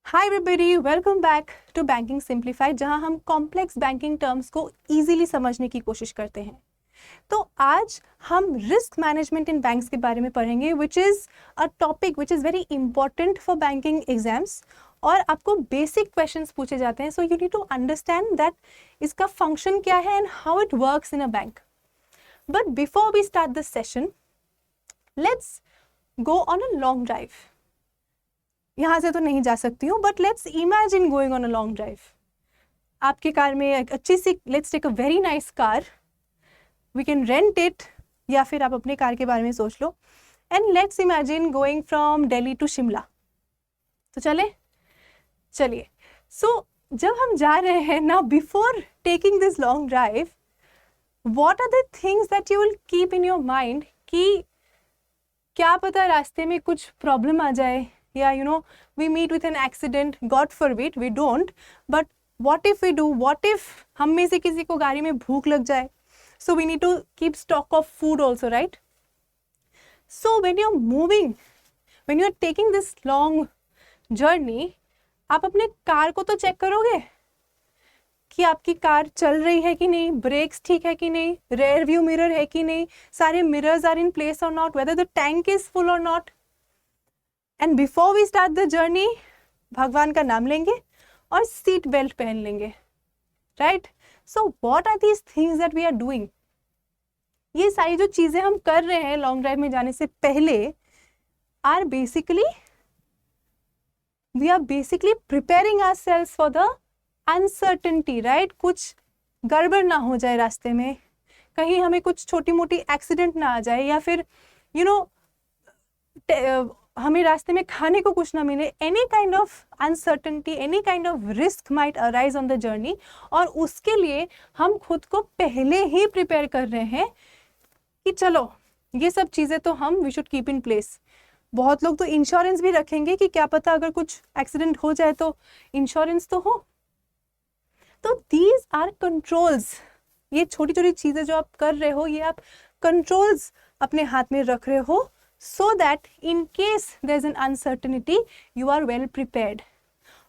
Hi everybody, welcome back to banking simplified, जहां हम complex banking terms को easily समझने की कोशिश करते हैं। तो आज हम रिस्क मैनेजमेंट इन बैंक्स के बारे में पढ़ेंगे, which is a topic which is very important for banking exams. और आपको बेसिक क्वेश्चंस पूछे जाते हैं, so you need to understand that इसका फंक्शन क्या है and how it works in a bank. But before we start this session, let's go on a long drive. यहाँ से तो नहीं जा सकती हूँ, but let's imagine going on a long drive. आपकी कार में एक अच्छी सी, let's take a very nice car, we can rent it, या फिर आप अपने कार के बारे में सोच लो। And let's imagine going from Delhi to Shimla. तो चलिए। सो जब हम जा रहे हैं ना, before taking this long drive, what are the things that you will keep in your mind कि क्या पता रास्ते में कुछ प्रॉब्लम आ जाए, या we meet with an accident, God forbid we don't, but what if we do, what if हम में से किसी को गाड़ी में भूख लग जाए, so we need to keep stock of food also, right? So when you're moving, when you're taking this long journey, आप अपने कार को तो चेक करोगे कि आपकी कार चल रही है कि नहीं, ब्रेक्स ठीक है कि नहीं, रेयर व्यू मिरर है कि नहीं, सारे मिरर्स आर इन प्लेस और not, whether the tank is full और not. And before we start the journey, भगवान का नाम लेंगे और सीट बेल्ट पहन लेंगे, right? So what are these things that we are doing? ये सारी जो चीजें हम कर रहे हैं लॉन्ग ड्राइव में जाने से पहले are basically we are basically preparing ourselves for the uncertainty, right? कुछ गड़बड़ ना हो जाए रास्ते में, कहीं हमें कुछ छोटी मोटी एक्सीडेंट ना आ जाए, या फिर हमें रास्ते में खाने को कुछ ना मिले। Any kind of uncertainty, any kind of risk might arise on the journey, और उसके लिए हम खुद को पहले ही प्रिपेयर कर रहे हैं कि चलो ये सब चीज़ें तो we should keep in place. बहुत लोग तो इंश्योरेंस भी रखेंगे कि क्या पता अगर कुछ एक्सीडेंट हो जाए तो इंश्योरेंस तो हो। तो दीज आर कंट्रोल्स। ये छोटी छोटी चीज़ें जो आप कर रहे हो, ये आप कंट्रोल्स अपने हाथ में रख रहे हो, so that in case there is an uncertainty you are well prepared.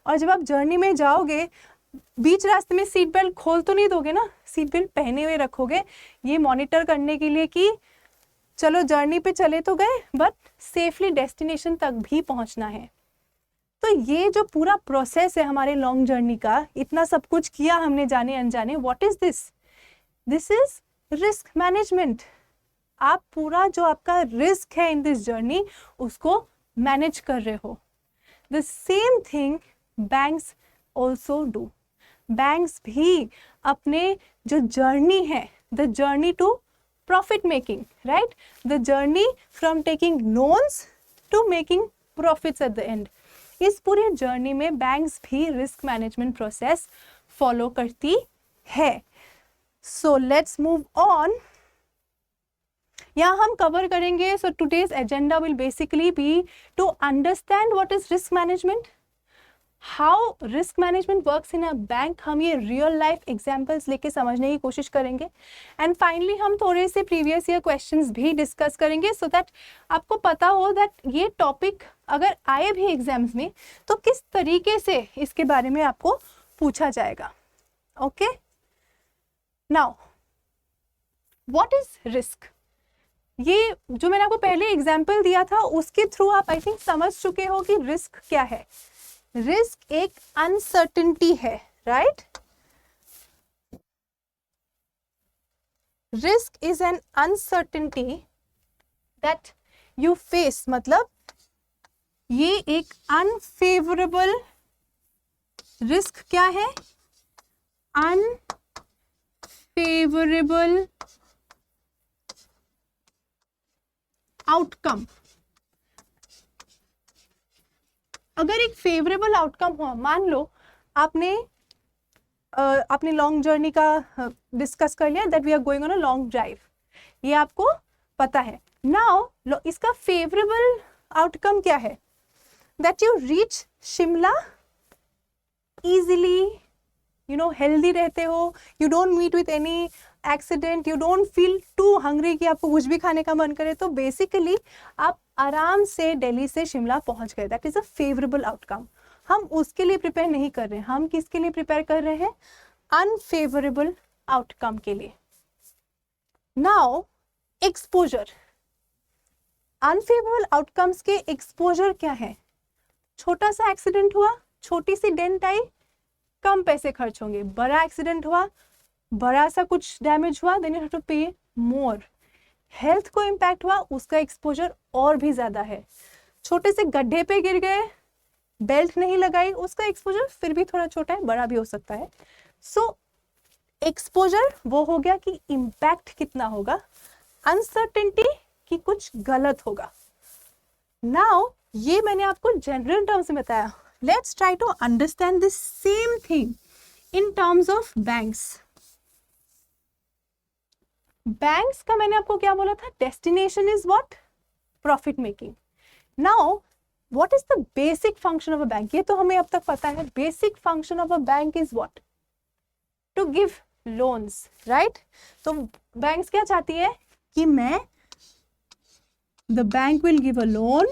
और जब आप जर्नी में जाओगे, बीच रास्ते में सीट बेल्ट खोल तो नहीं दोगे ना, सीट बेल्ट पहने हुए रखोगे, ये मॉनिटर करने के लिए कि चलो जर्नी पे चले तो गए बट सेफली डेस्टिनेशन तक भी पहुंचना है। तो ये जो पूरा प्रोसेस है हमारे लॉन्ग जर्नी का, इतना सब कुछ किया हमने जाने अनजाने, what is this? This is risk management. आप पूरा जो आपका रिस्क है इन दिस जर्नी, उसको मैनेज कर रहे हो। The same thing banks also do. Banks भी अपने जो जर्नी है, the journey to profit making, right, the journey from taking loans to making profits at the end, इस पूरे जर्नी में बैंक्स भी रिस्क मैनेजमेंट प्रोसेस फॉलो करती है। So let's move on. यहाँ हम कवर करेंगे, so today's agenda will basically be to understand what is risk management, how risk management works in a bank. हम ये रियल लाइफ एग्जांपल्स लेके समझने की कोशिश करेंगे। एंड फाइनली हम थोड़े से प्रीवियस ईयर क्वेश्चंस भी डिस्कस करेंगे, सो दैट आपको पता हो दैट ये टॉपिक अगर आए भी एग्जाम्स में तो किस तरीके से इसके बारे में आपको पूछा जाएगा। Okay, now what is risk? ये जो मैंने आपको पहले एग्जाम्पल दिया था उसके थ्रू आप आई थिंक समझ चुके हो कि रिस्क क्या है। रिस्क एक अनसर्टेनिटी है, right? Risk is an uncertainty that you face, मतलब ये एक अनफेवरेबल रिस्क क्या है? Unfavourable outcome. अगर एक फेवरेबल आउटकम हुआ, मान लो आपने अपने लॉन्ग जर्नी का डिस्कस कर लिया, that we are going on a long drive, ये आपको पता है। नाउ इसका फेवरेबल आउटकम क्या है? That you reach Shimla easily, healthy रहते हो, you don't meet with any accident, you don't feel too hungry कि आपको कुछ भी खाने का मन करे, तो बेसिकली आप आराम से दिल्ली से शिमला पहुंच गए, that is a favourable outcome. हम उसके लिए प्रिपेयर नहीं कर रहे हैं, हम किसके लिए प्रिपेयर कर रहे हैं? अनफेवरेबल आउटकम के लिए। नाउ एक्सपोजर, अनफेवरेबल आउटकम्स के एक्सपोजर क्या है? छोटा सा एक्सीडेंट हुआ, छोटी सी डेंट आई, कम पैसे खर्च होंगे। बड़ा एक्सीडेंट हुआ, बड़ा सा कुछ डैमेज हुआ, देन यू हैव टू पे मोर। हेल्थ को इम्पैक्ट हुआ, उसका एक्सपोजर और भी ज्यादा है। छोटे से गड्ढे पे गिर गए, बेल्ट नहीं लगाई, उसका एक्सपोजर फिर भी थोड़ा छोटा है, बड़ा भी हो सकता है। सो एक्सपोजर वो हो गया कि इम्पैक्ट कितना होगा, अनसर्टेनिटी कि कुछ गलत होगा। नाउ ये मैंने आपको जनरल टर्म्स में बताया। Let's try to understand this same thing in terms of banks. Banks का मैंने आपको क्या बोला था? Destination is what? Profit making. Now what is the basic function of a bank? ये तो हमें अब तक पता है। Basic function of a bank is what? To give loans, right? तो बैंक्स क्या चाहती है कि मैं, the bank will give a loan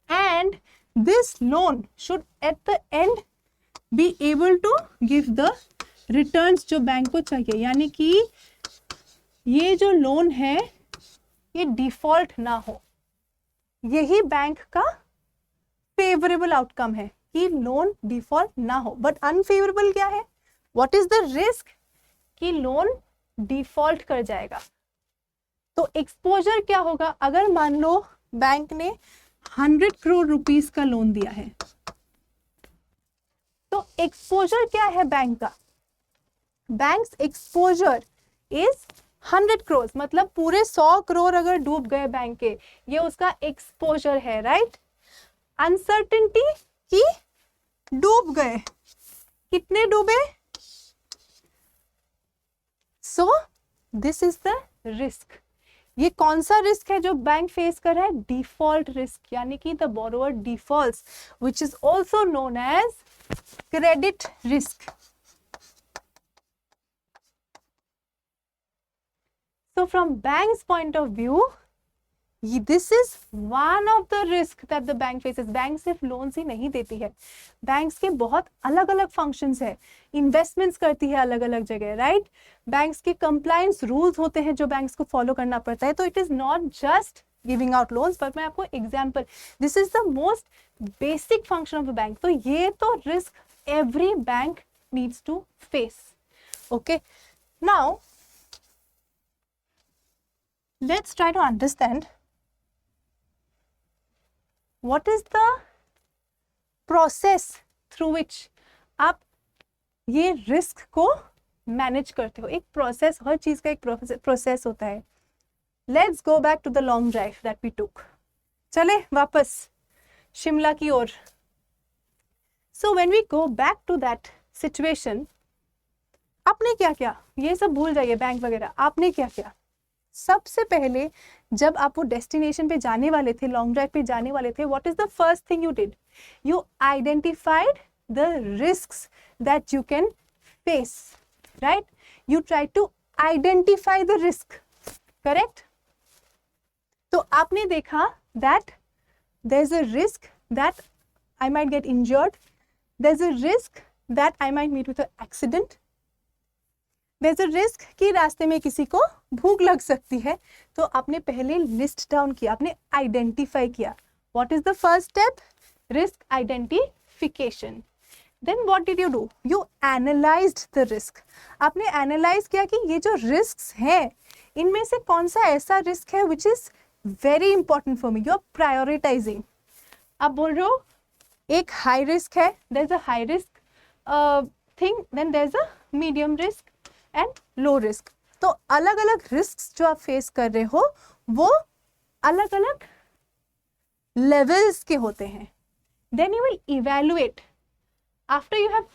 and this loan should at the end be able to give the returns जो bank को चाहिए। यानी कि ये जो लोन है ये डिफॉल्ट ना हो, यही बैंक का फेवरेबल आउटकम है कि लोन डिफॉल्ट ना हो। बट अनफेवरेबल क्या है? What is the risk? कि लोन डिफॉल्ट कर जाएगा। तो एक्सपोजर क्या होगा? अगर मान लो बैंक ने 100 करोड़ रुपीस का लोन दिया है, तो एक्सपोजर क्या है बैंक का? बैंक्स एक्सपोजर इज 100 करोड़, मतलब पूरे 100 करोड़ अगर डूब गए बैंक के, ये उसका एक्सपोजर है, राइट? अनसर्टेनिटी कि डूब गए, कितने डूबे? So this is the risk. ये कौन सा रिस्क है जो बैंक फेस कर रहा है? डिफॉल्ट रिस्क, यानी कि the borrower defaults, which is also known as credit risk. So from bank's point of view, this is one of the risk that the bank faces. Bank सिर्फ loans ही नहीं देती है, banks के बहुत अलग अलग फंक्शंस है, इन्वेस्टमेंट्स करती है अलग अलग जगह, राइट? बैंक्स के कंप्लायंस रूल्स होते हैं जो बैंक्स को फॉलो करना पड़ता है। तो it is not just giving out loans, पर मैं आपको example, this is the most basic function of a bank. तो ये तो risk every bank needs to face. Okay, now let's try to understand what is the process through which आप ये risk को manage करते हो। एक प्रोसेस, हर चीज का एक प्रोसेस होता है। Let's go back to the long drive that we took. चले वापस शिमला की ओर। So when we go back to that situation, आपने क्या किया? ये सब भूल जाइए बैंक वगैरह। आपने क्या किया? सबसे पहले जब आप वो डेस्टिनेशन पे जाने वाले थे, लॉन्ग ड्राइव पे जाने वाले थे, what is the first thing you did? You identified the risks that you can face, right? You try to identify the risk, correct? तो आपने देखा that there is a risk that I might get injured, there is a risk that I might meet with a accident, there is a risk कि रास्ते में किसी को भूख लग सकती है। तो आपने पहले लिस्ट डाउन किया, आपने आइडेंटिफाई किया। What is the first step? Risk identification. Then what did you do? You analysed the risk. आपने एनालाइज किया कि ये जो रिस्क्स हैं, इनमें से कौन सा ऐसा रिस्क है which is very important for me. You are prioritising. आप बोल रहे हो एक हाई रिस्क है, there is a high risk thing, then there is a medium risk and low risk. तो अलग अलग रिस्क जो आप फेस कर रहे हो वो अलग अलग लेवल्स के होते हैं। Then you will evaluate after you have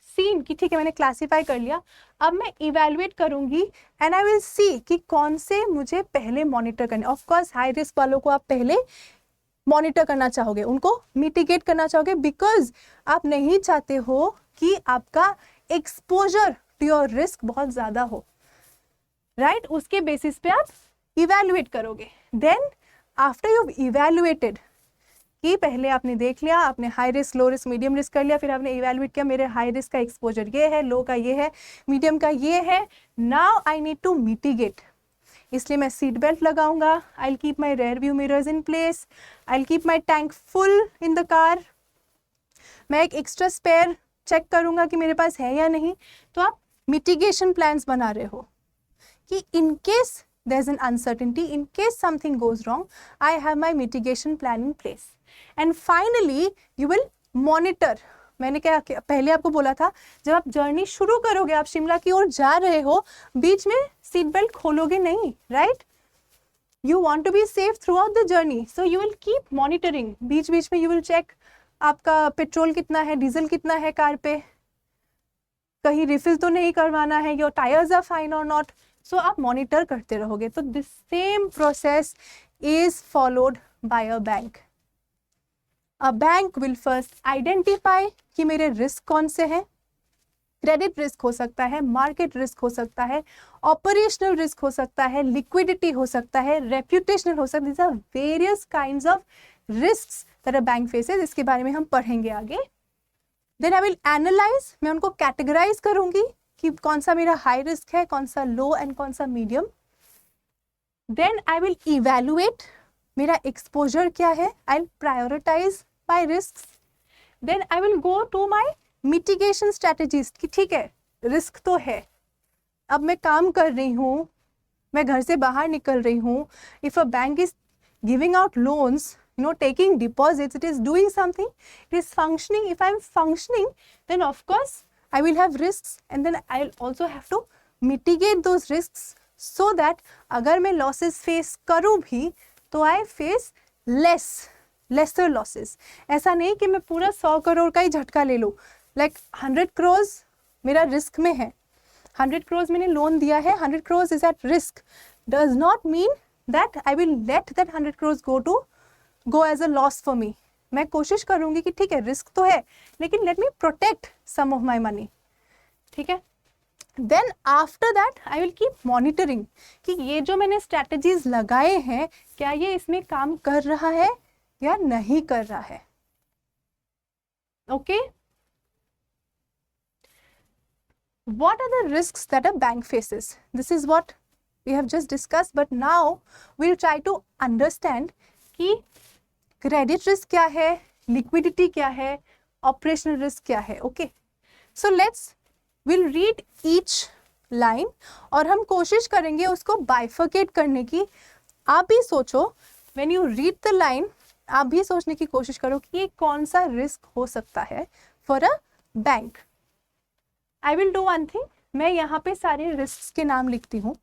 seen कि ठीक है मैंने क्लासीफाई कर लिया, अब मैं इवेल्युएट करूंगी एंड आई विल सी कि कौन से मुझे पहले मॉनिटर करने। ऑफ कोर्स हाई रिस्क वालों को आप पहले मॉनिटर करना चाहोगे, उनको मिटिगेट करना चाहोगे, बिकॉज आप नहीं चाहते हो कि आपका एक्सपोजर योर रिस्क बहुत ज़्यादा हो, राइट उसके बेसिस पे आप इवेल्युएट करोगे. देन आफ्टर यू इवेल्युएटेड कि पहले आपने देख लिया, आपने high risk, low risk, medium risk कर लिया, फिर आपने इवेल्युएट किया मेरे हाई रिस्क का एक्सपोजर ये है, लो का ये है, मीडियम का ये है. Now I need to mitigate, इसलिए मैं सीट बेल्ट लगाऊंगा. I will keep my rear view mirrors in place. I will keep my tank full in the car. मैं एक एक्स्ट्रा स्पेयर चेक करूंगा कि मेरे पास है या नहीं. तो आप मिटिगेशन प्लान्स बना रहे हो कि in case there is an uncertainty, in case something goes wrong, I have my mitigation plan in place. And finally you will monitor. मैंने क्या पहले आपको बोला था, जब आप जर्नी शुरू करोगे, आप शिमला की ओर जा रहे हो, बीच में सीट बेल्ट खोलोगे नहीं, right. You want to be safe throughout the journey, so you will keep monitoring. बीच बीच में यू विल चेक आपका पेट्रोल कितना है, डीजल कितना है कार पे, कहीं रिफिल तो नहीं करवाना है, योर टायर्स आर फाइन और नॉट. सो आप मॉनिटर करते रहोगे. तो this same process is followed by a bank. A bank will first identify कि मेरे रिस्क कौन से हैं. क्रेडिट रिस्क हो सकता है, मार्केट रिस्क हो सकता है, ऑपरेशनल रिस्क हो सकता है, लिक्विडिटी हो सकता है, रेप्यूटेशनल हो सकता है. These are various kinds of risks that a bank faces. इसके बारे में हम पढ़ेंगे आगे. देन आई विल एनालाइज, मैं उनको कैटेगराइज करूंगी कि कौन सा मेरा हाई रिस्क है, कौन सा लो एंड कौन सा medium. Then I will evaluate मेरा एक्सपोजर क्या है. I will prioritise my risks. Then I will go to my mitigation strategies कि ठीक है रिस्क तो है, अब मैं काम कर रही हूँ, मैं घर से बाहर निकल रही हूँ. If a bank is giving out loans, you know, taking deposits, it is doing something, it is functioning. If I am functioning, then of course I will have risks, and then I will also have to mitigate those risks so that अगर मैं losses face करूँ भी तो I face lesser losses. ऐसा नहीं कि मैं पूरा 100 करोड़ का ही झटका ले लूँ. Like 100 crores मेरा रिस्क में है, 100 crores मैंने लोन दिया है, 100 crores is at risk, does not mean that I will let that 100 crores go as a loss for me. मैं कोशिश करूंगी कि ठीक है रिस्क तो है, लेकिन let me protect some of my money. ठीक है. Then after that I will keep monitoring कि ये जो मैंने स्ट्रैटेजीज लगाए हैं, क्या ये इसमें काम कर रहा है या नहीं कर रहा है. Okay. What are the risks that a bank faces? This is what we have just discussed, but now we'll try to understand कि क्रेडिट रिस्क क्या है, लिक्विडिटी क्या है, ऑपरेशनल रिस्क क्या है. Okay. So let's will read each line और हम कोशिश करेंगे उसको बाइफर्केट करने की. आप भी सोचो, when you read the line, आप भी सोचने की कोशिश करो कि ये कौन सा रिस्क हो सकता है for a bank. I will do one thing, मैं यहाँ पे सारे रिस्क के नाम लिखती हूँ.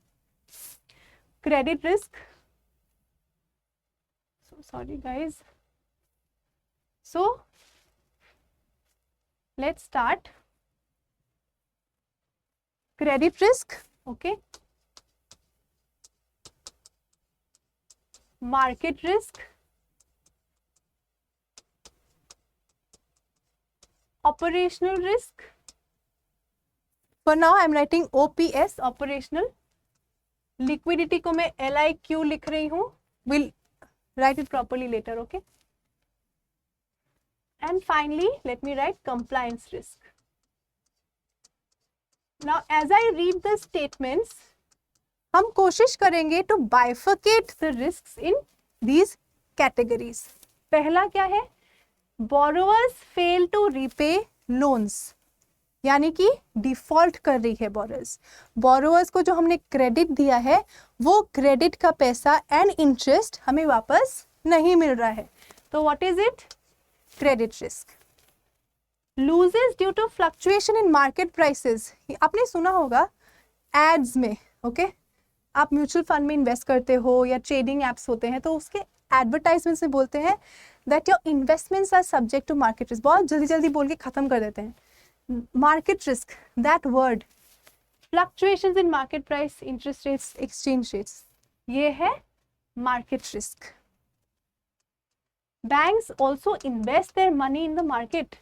Credit risk, sorry guys, so let's start. Credit risk, okay. Market risk, operational risk. For now I'm writing OPS, operational. Liquidity को मैं LIQ लिख रही हूँ. Will write it properly later, okay. And finally let me write compliance risk. Now as I read the statements, हम कोशिश करेंगे to bifurcate the risks in these categories. पहला क्या है, borrowers fail to repay loans, यानी कि default कर रही है बोरोवर्स. बोरोवर्स को जो हमने क्रेडिट दिया है, वो क्रेडिट का पैसा एंड इंटरेस्ट हमें वापस नहीं मिल रहा है. तो what is it, credit risk. Losses due to fluctuation in market prices, आपने सुना होगा एड्स में. ओके. आप म्यूचुअल फंड में इन्वेस्ट करते हो या ट्रेडिंग एप्स होते हैं, तो उसके एडवर्टाइजमेंट्स में बोलते हैं that your investments are subject to market risk. बहुत जल्दी जल्दी बोल के खत्म कर देते हैं. Market risk, that word, fluctuations in market price, interest rates, exchange rates, ये है market risk. Banks also invest their money in the market.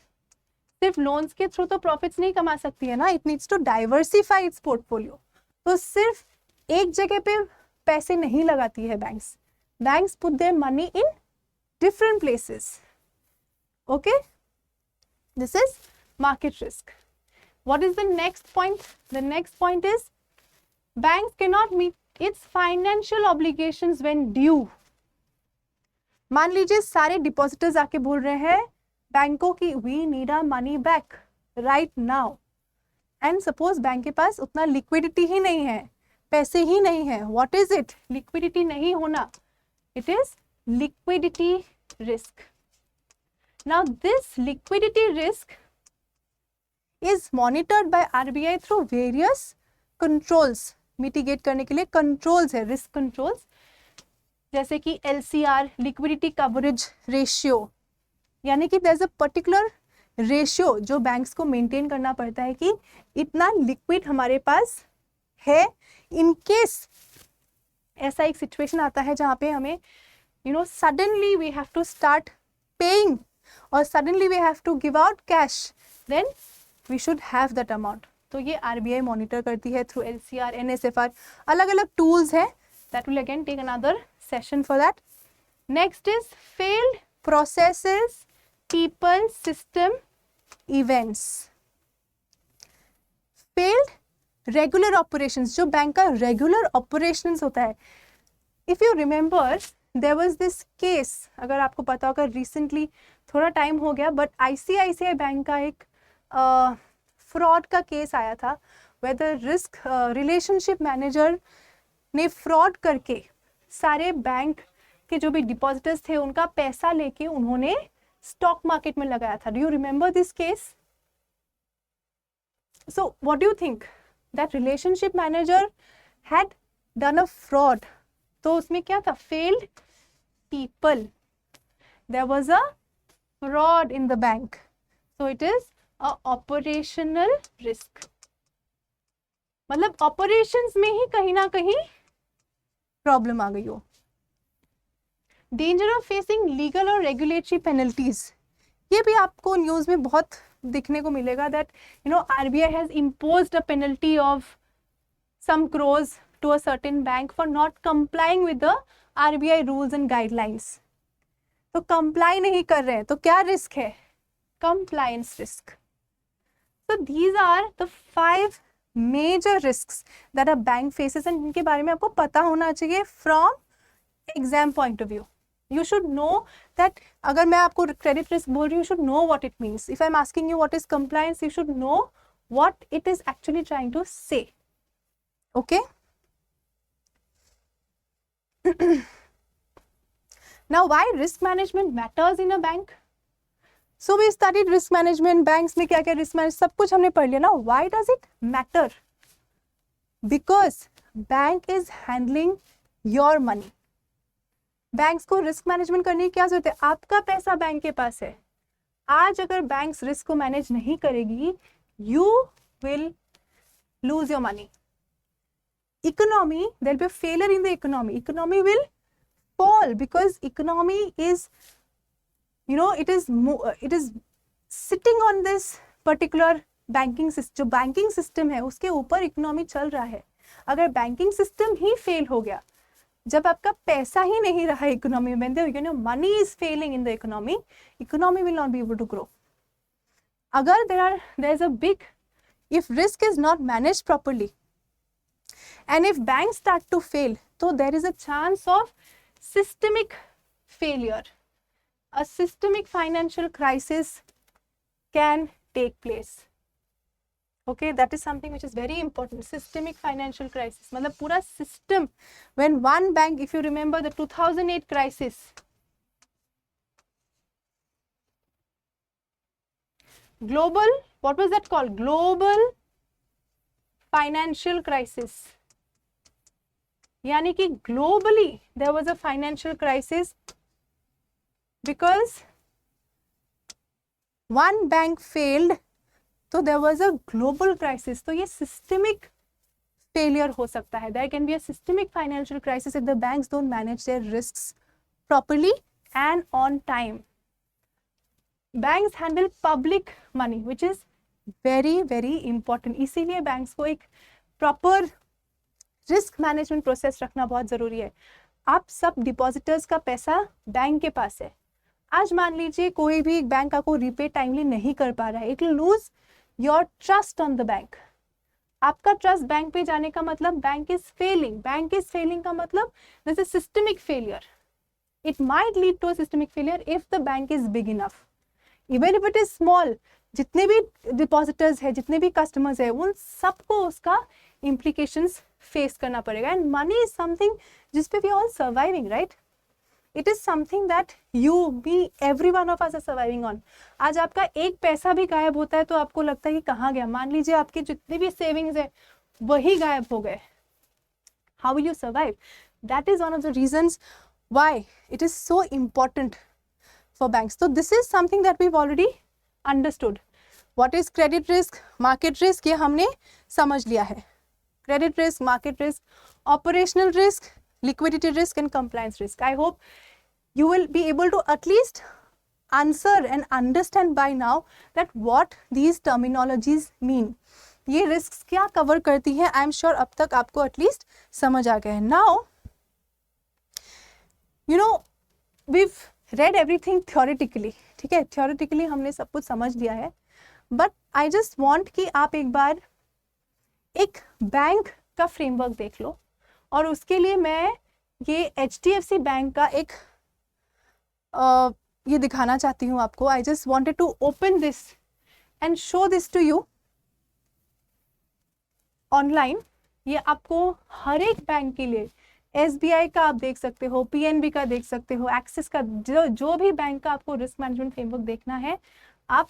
सिर्फ लोन्स के थ्रू तो प्रॉफिट्स नहीं कमा सकती है ना, it needs to diversify its portfolio. तो सिर्फ एक जगह पे पैसे नहीं लगाती है banks, banks put their money in different places. Okay, this is market risk. What is the next point? The next point is banks cannot meet its financial obligations when due. मान लीजिए सारे डिपॉजिटर्स आके बोल रहे हैं बैंकों की we need our money back right now, and suppose bank के पास उतना लिक्विडिटी ही नहीं है, पैसे ही नहीं है. What is it? लिक्विडिटी नहीं होना, it is liquidity risk. Now this liquidity risk is monitored by RBI through various controls. mitigate करने के लिए controls है, risk controls, जैसे कि LCR, liquidity coverage ratio, यानी कि there's a particular ratio जो बैंक्स को मेंटेन करना पड़ता है कि इतना लिक्विड हमारे पास है इन केस ऐसा एक सिचुएशन आता है जहाँ पे हमें suddenly we have to start paying or suddenly we have to give out cash, then we should have that amount. तो ये RBI मॉनिटर करती है through LCR, NSFR, अलग अलग tools है. That will again take another session for that. Next is failed processes, people, system, events. Failed regular operations, जो bank का regular operations होता है. If you remember, there was this case, अगर आपको पता होगा recently, थोड़ा टाइम हो गया, बट ICICI बैंक का एक फ्रॉड का केस आया था, where the risk relationship manager ने फ्रॉड करके सारे बैंक के जो भी डिपॉजिटर्स थे उनका पैसा लेके उन्होंने स्टॉक मार्केट में लगाया था. Do you remember this case? So what do you think? That relationship manager had done a fraud. तो उसमें क्या था? Failed people, there was a fraud in the bank, so it is a operational risk. मतलब operations में ही कहीं ना कहीं problem आ गई हो. डेंजर ऑफ फेसिंग लीगल और रेगुलेटरी पेनल्टीज, ये भी आपको न्यूज में बहुत दिखने को मिलेगा that RBI has imposed a penalty of some crores to a certain bank for not complying with the RBI rules and guidelines. तो comply नहीं कर रहे हैं तो क्या रिस्क है? Compliance risk. So these are the 5 major risks that a bank faces and इनके बारे में आपको पता होना चाहिए from exam point of view. You should know that अगर मैं आपको credit risk बोल रही हूँ, you should know what it means. If I'm asking you what is compliance, you should know what it is actually trying to say. Okay? Now why risk management matters in a bank? So we studied risk management, banks में क्या क्या risk management सब कुछ हमने पढ़ लिया ना. Why does it matter? Because bank is handling your money. Banks को रिस्क मैनेजमेंट करने की क्या जरूरत है? आपका पैसा बैंक के पास है. आज अगर बैंक्स रिस्क को मैनेज नहीं करेगी, you will lose your money. Economy, there will be a failure in the economy. Economy will fall because economy is, it is sitting on this particular banking system. जो banking system है उसके ऊपर economy चल रहा है. अगर banking system ही fail हो गया, जब आपका पैसा ही नहीं रहा इकोनॉमी में, money is failing in the economy, economy will not be able to grow. अगर there is a big, if risk is not managed properly, and if banks start to fail, so there is a chance of systemic failure. A systemic financial crisis can take place. Okay, that is something which is very important. Systemic financial crisis. मतलब पूरा system. When one bank, if you remember the 2008 crisis, global, what was that called? Global financial crisis. यानी कि globally there was a financial crisis because one bank failed, so there was a global crisis. तो ये systemic failure हो सकता है. There can be a systemic financial crisis if the banks don't manage their risks properly and on time. Banks handle public money which is very very important. इसीलिए banks को एक proper risk management process रखना बहुत ज़रूरी है। आप सब depositors का पैसा बैंक के पास है। आज मान लीजिए कोई भी बैंक आपको रीपे टाइमली नहीं कर पा रहा है, it will lose your trust on the bank. आपका ट्रस्ट बैंक पे जाने का मतलब bank is failing. Bank is failing का मतलब this is systemic failure. It might lead to a systemic failure if the bank is big enough, even if it is small. जितने भी depositors है, जितने भी कस्टमर्स है, उन सबको उसका implications फेस करना पड़ेगा। एंड मनी इज समथिंग जिस पे we all surviving, right? It is something that you me every one of us are surviving on. आज आपका एक पैसा भी गायब होता है तो आपको लगता है कि कहाँ गया। मान लीजिए आपके जितने भी सेविंग्स है वही गायब हो गए, how will you survive? That is one of the reasons why it is so important for banks. तो this is something that we already understood. What is credit risk, market risk, ये हमने समझ लिया है। Credit risk, market risk, operational risk, liquidity risk and compliance risk. I hope you will be able to at least answer and understand by now that what these terminologies mean. ये risks क्या cover करती हैं, I am sure अब तक आपको at least समझ आ गया है। Now, you know, we've read everything theoretically, ठीक है? Theoretically हमने सब कुछ समझ लिया है, but I just want कि आप एक बार एक बैंक का फ्रेमवर्क देख लो। और उसके लिए मैं ये HDFC बैंक का एक ये दिखाना चाहती हूँ आपको। I just wanted to open this and show this to you online. ये आपको हर एक बैंक के लिए, SBI का आप देख सकते हो, PNB का देख सकते हो, एक्सिस का, जो भी बैंक का आपको रिस्क मैनेजमेंट फ्रेमवर्क देखना है आप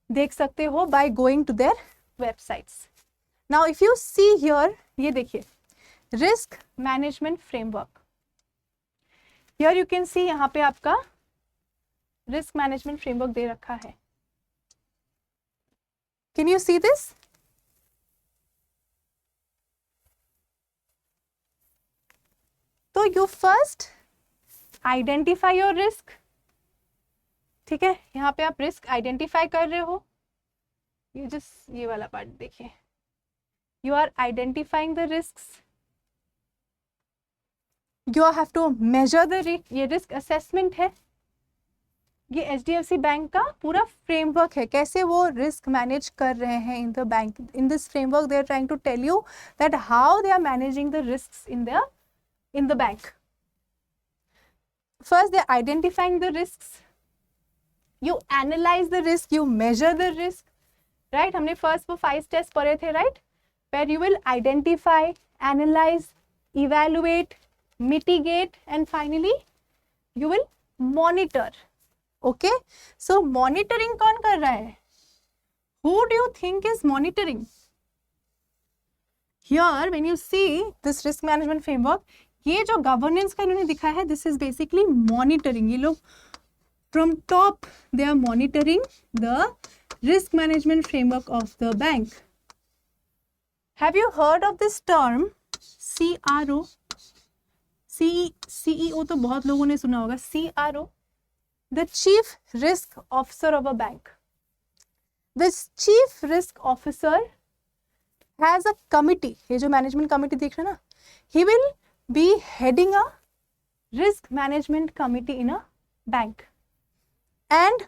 देख सकते हो by going to their websites. Now if you see here, ये देखिए risk management framework. Here you can see, यहाँ पे आपका रिस्क मैनेजमेंट फ्रेमवर्क दे रखा है। Can you see this? तो you first identify your risk, ठीक है? यहाँ पे आप रिस्क आइडेंटिफाई कर रहे हो। ये जस्ट ये वाला पार्ट देखिए, you are identifying the risks, you have to measure the risk। ये रिस्क असेसमेंट है। ये HDFC बैंक का पूरा फ्रेमवर्क है, कैसे वो रिस्क मैनेज कर रहे हैं in the bank. In this framework they are trying to tell you that how they are managing the risk in the bank. First they are identifying the risk, you analyse the risk, you measure the risk, right? हमने first वो 5 steps पढ़े थे, right? Where you will identify, analyse, evaluate, mitigate and finally you will monitor. Okay, so monitoring कौन कर रहा है? Who do you think is monitoring? Here when you see this risk management framework, ये जो governance का इन्होंने दिखाया है, this is basically monitoring। ये लोग from top they are monitoring the risk management framework of the bank. Have you heard of this term CRO? CEO तो बहुत लोगों ने सुना होगा। CRO, the Chief Risk Officer of a bank. This Chief Risk Officer has a committee। ये जो management committee देख रहे हैं ना, he will be heading a risk management committee in a bank। And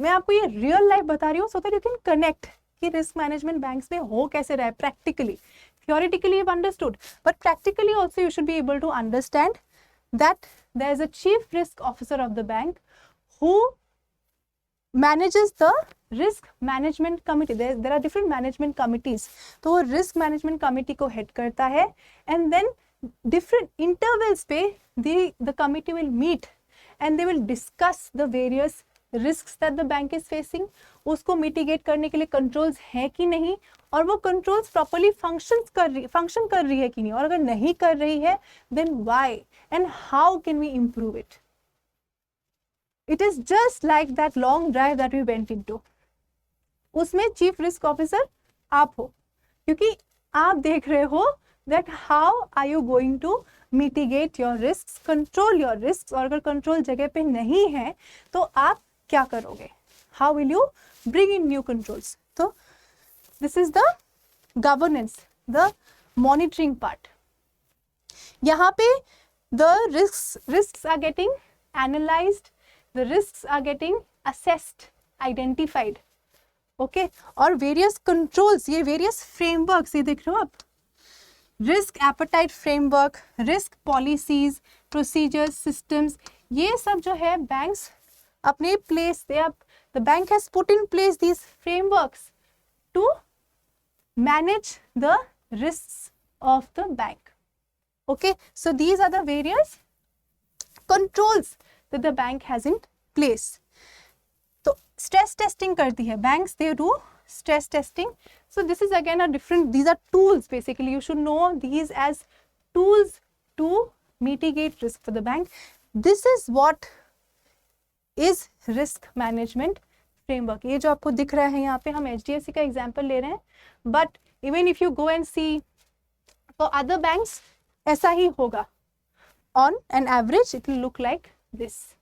मैं आपको ये रियल लाइफ बता रही हूँ so that you can connect कि रिस्क मैनेजमेंट बैंक्स में हो कैसे रहा है practically। Theoretically you've understood, but practically also you should be able to understand that there is a chief risk officer of the bank who manages the risk management committee। There are different management committees, तो वो risk management committee को head करता है and then different intervals पे the committee will meet and they will discuss the various risks that the bank is facing। उसको mitigate करने के लिए controls है कि नहीं, और वो controls properly function कर रही है कि नहीं, और अगर नहीं कर रही है then why and how can we improve it। It is just like that long drive that we went into। उसमें chief risk officer आप हो, क्योंकि आप देख रहे हो that how are you going to mitigate your risks, control your risks। और अगर control जगह पे नहीं है तो आप क्या करोगे। how will you bring in new controls? So this is the governance, the monitoring part. यहाँ पे the risks are getting analyzed, the risks are getting assessed, identified. Okay और वेरियस कंट्रोल्स, ये वेरियस फ्रेमवर्क्स, ये देख रहे हो आप, risk appetite framework, risk policies, procedures, systems, ये सब जो है बैंक्स अपने place, the bank has put in place these frameworks to manage the risk of the bank. Okay, so these are the various controls that the bank has in place. तो stress testing करती है banks, they do stress testing. So this is again a different, these are tools basically, you should know these as tools to mitigate risk for the bank. This is what is risk management framework. ये जो आपको दिख रहा है यहाँ पे, हम HDFC का एग्जाम्पल ले रहे हैं, but even if you go and see for other banks ऐसा ही होगा. On an average it will look like this.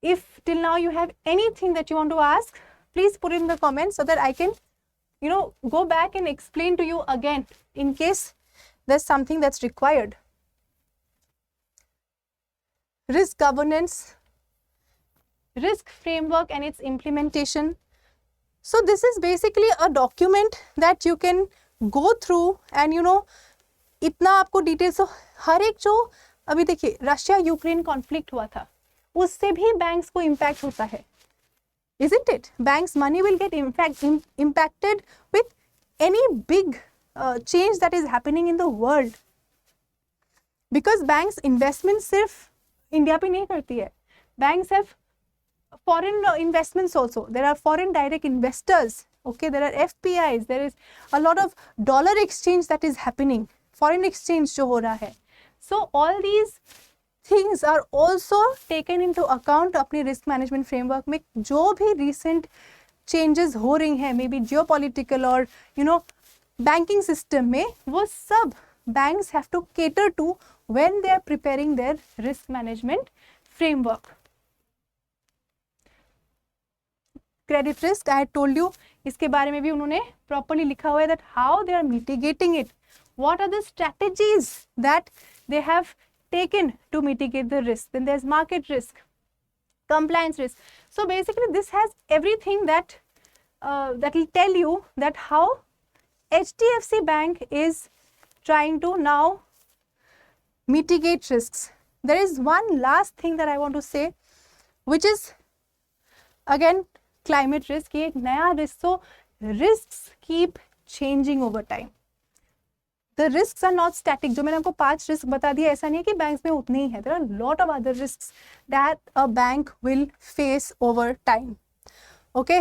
If till now you have anything that you want to ask, please put in the comments so that I can, go back and explain to you again in case there's something that's required. Risk governance, risk framework and its implementation. So this is basically a document that you can go through and इतना आपको details, तो हर एक जो अभी देखिए Russia Ukraine conflict हुआ था, उससे भी बैंक्स को इम्पैक्ट होता है. Isn't it? Banks' money will get impacted with any big change that is happening in the world. Because banks investment सिर्फ इंडिया पे नहीं करती है. Banks have foreign investments also. There are foreign direct investors. Okay, there are FPIs. There is a lot of dollar exchange that is happening. Foreign exchange जो हो रहा है. So all these things are also taken into account अपनी risk management framework में. जो भी recent changes हो रही हैं, maybe geopolitical or banking system में, वो सब banks have to cater to when they are preparing their risk management framework. Credit risk, I had told you, इसके बारे में भी उन्होंने properly लिखा हुआ है that how they are mitigating it, what are the strategies that they have taken to mitigate the risk. Then there's market risk, compliance risk. So basically this has everything that that will tell you that how HDFC Bank is trying to now mitigate risks. There is one last thing that I want to say, which is again climate risk. ये एक नया risk. So risks keep changing over time. The risks are not static. जो मैंने आपको 5 risk बता दिया, ऐसा नहीं है कि बैंक्स में उतने ही है. There are a lot of other risks that a bank will face over time. Okay,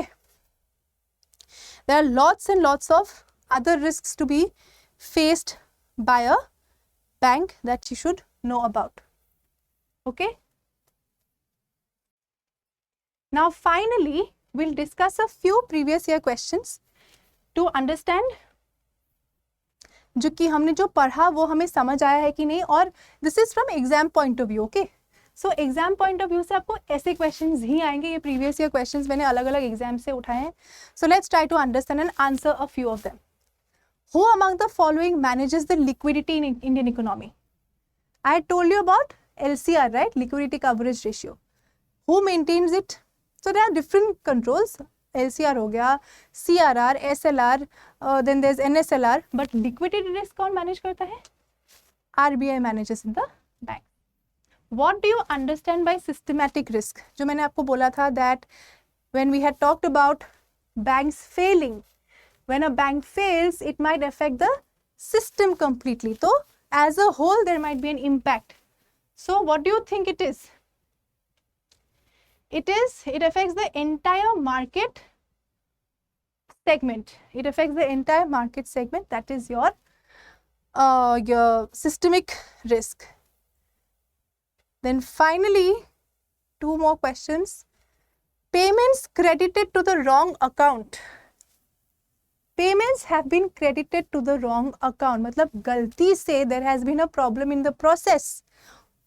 there are lots and lots of other risks to be faced by a bank that you should know about. Okay, now finally we'll discuss a few previous year questions to understand जो कि हमने जो पढ़ा वो हमें समझ आया है कि नहीं. और this is from exam point of view. Okay, so exam point of view से आपको ऐसे क्वेश्चंस ही आएंगे. ये प्रीवियस ईयर क्वेश्चंस मैंने अलग अलग एग्जाम से उठाए हैं. So let's try to understand and answer a few of them. Who among the following manages the liquidity in Indian economy? I told you about LCR, right, liquidity coverage ratio. Who maintains it? So there are different controls. LCR हो गया, CRR, SLR, then there's NSLR, but liquidity risk कौन manage करता है? RBI manages in the bank. What do you understand by systematic risk? जो मैंने आपको बोला था that when we had talked about banks failing, when a bank fails, it might affect the system completely. So as a whole, there might be an impact. So what do you think it is? It affects the entire market segment. It affects the entire market segment. That is your systemic risk. Then finally, 2 more questions. Payments credited to the wrong account. Payments have been credited to the wrong account. मतलब गलती से there has been a problem in the process,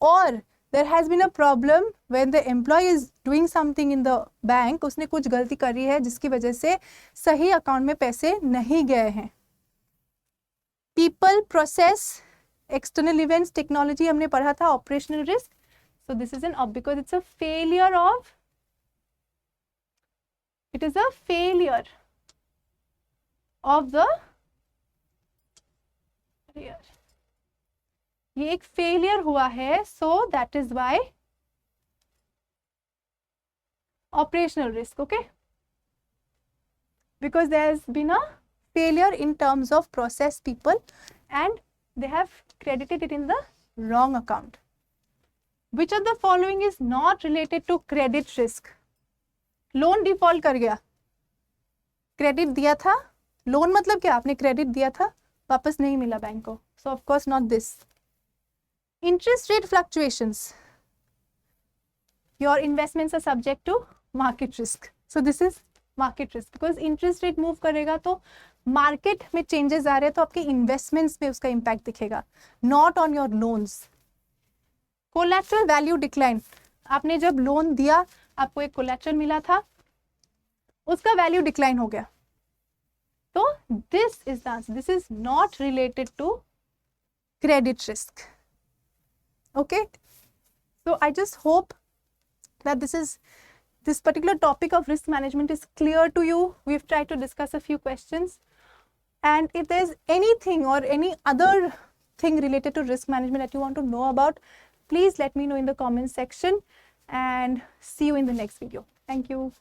or there has been a problem when the employee is doing something in the bank, उसने कुछ गलती करी है जिसकी वजह से सही अकाउंट में पैसे नहीं गए हैं. People, process, external events, technology हमने पढ़ा था, operational risk. So this is because it's a failure of, it is a failure of the, ये एक फेलियर हुआ है, so that is why operational risk, okay? Because there has been a failure in terms of process, people, and they have credited it in the wrong account. Which of the following is not related to credit risk? Loan default कर गया, credit दिया था, loan मतलब क्या, आपने credit दिया था, वापस नहीं मिला बैंक को, so of course not this. Interest rate fluctuations, your investments are subject to market risk, so this is market risk because interest rate move करेगा तो मार्केट में चेंजेस आ रहे हैं तो आपके इन्वेस्टमेंट्स पे उसका इम्पैक्ट दिखेगा, not on your loans. Collateral value decline, आपने जब लोन दिया आपको एक कोलैटरल मिला था, उसका वैल्यू डिक्लाइन हो गया, तो this is the answer. This is not related to credit risk. Okay, so I just hope that this particular topic of risk management is clear to you. We've tried to discuss a few questions, and if there's anything or any other thing related to risk management that you want to know about, please let me know in the comment section, and see you in the next video. Thank you.